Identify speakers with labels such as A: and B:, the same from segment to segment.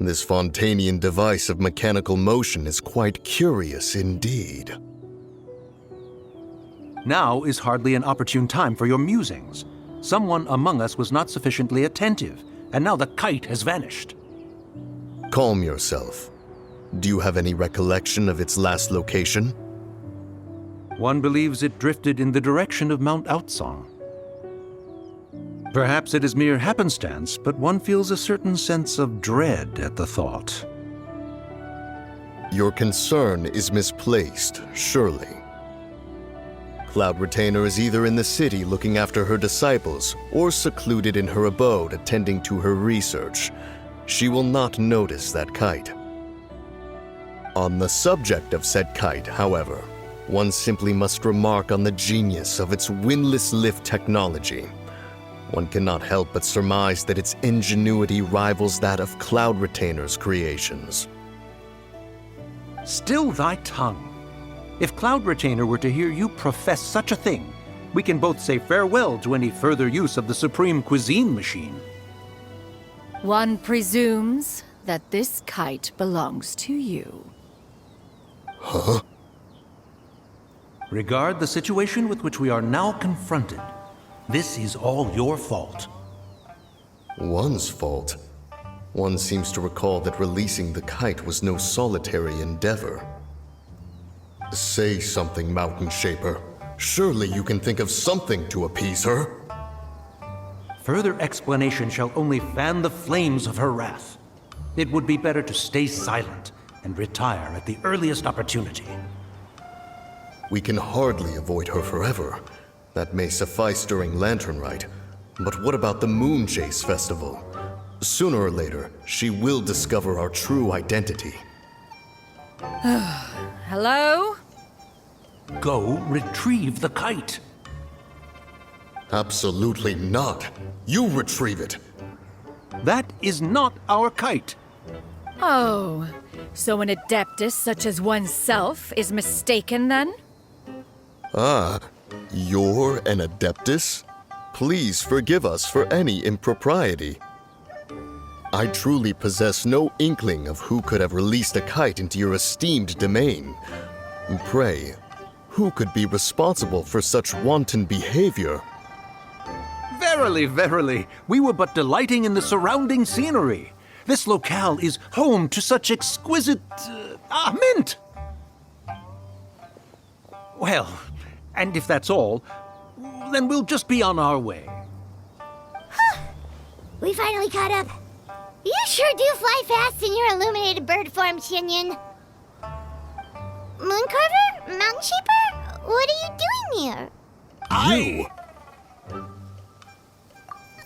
A: This Fontanian device of mechanical motion is quite curious indeed.
B: Now is hardly an opportune time for your musings. Someone among us was not sufficiently attentive, and now the kite has vanished.
A: Calm yourself. Do you have any recollection of its last location?
B: One believes it drifted in the direction of Mount Outsong. Perhaps it is mere happenstance, but one feels a certain sense of dread at the thought.
A: Your concern is misplaced, surely. Cloud Retainer is either in the city looking after her disciples or secluded in her abode attending to her research. She will not notice that kite. On the subject of said kite, however, one simply must remark on the genius of its windlass lift technology. One cannot help but surmise that its ingenuity rivals that of Cloud Retainer's creations.
B: Still thy tongue. If Cloud Retainer were to hear you profess such a thing, we can both say farewell to any further use of the Supreme Cuisine Machine.
C: One presumes that this kite belongs to you.
A: Huh?
B: Regard the situation with which we are now confronted. This is all your fault.
A: One's fault? One seems to recall that releasing the kite was no solitary endeavor. Say something, Mountain Shaper. Surely you can think of something to appease her.
B: Further explanation shall only fan the flames of her wrath. It would be better to stay silent and retire at the earliest opportunity.
A: We can hardly avoid her forever. That may suffice during Lantern Rite. But what about the Moon Chase Festival? Sooner or later, she will discover our true identity.
C: Hello?
B: Go retrieve the kite.
A: Absolutely not. You retrieve it.
B: That is not our kite.
C: Oh, so an adeptus such as oneself is mistaken then?
A: Ah, you're an Adeptus? Please forgive us for any impropriety. I truly possess no inkling of who could have released a kite into your esteemed domain. Pray, who could be responsible for such wanton behavior?
B: Verily, verily, we were but delighting in the surrounding scenery. This locale is home to such exquisite... mint! Well, and if that's all, then we'll just be on our way.
D: We finally caught up. You sure do fly fast in your illuminated bird form, Shinyan. Mooncarver? Mountain Shaper? What are you doing here?
A: You!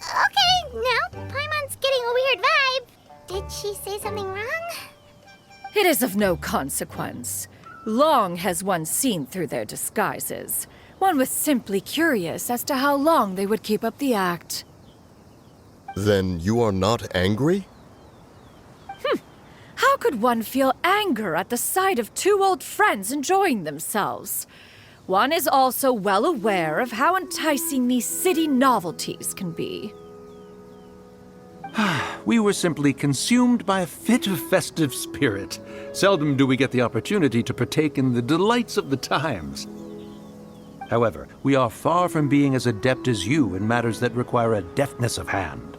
D: Okay, now Paimon's getting a weird vibe. Did she say something wrong?
C: It is of no consequence. Long has one seen through their disguises. One was simply curious as to how long they would keep up the act.
A: Then you are not angry?
C: How could one feel anger at the sight of two old friends enjoying themselves? One is also well aware of how enticing these city novelties can be.
B: We were simply consumed by a fit of festive spirit. Seldom do we get the opportunity to partake in the delights of the times. However, we are far from being as adept as you in matters that require a deftness of hand.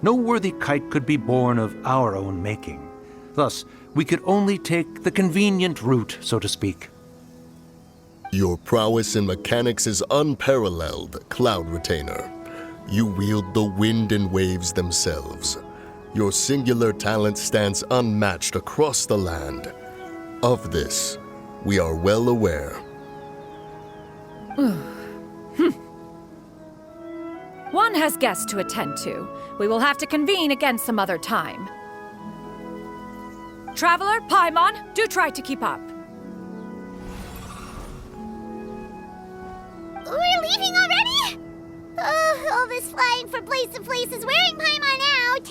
B: No worthy kite could be born of our own making. Thus, we could only take the convenient route, so to speak.
A: Your prowess in mechanics is unparalleled, Cloud Retainer. You wield the wind and waves themselves. Your singular talent stands unmatched across the land. Of this, we are well aware.
C: One has guests to attend to. We will have to convene again some other time. Traveler, Paimon, do try to keep up.
D: We're leaving already? All this flying from place to place is wearing Paimon out.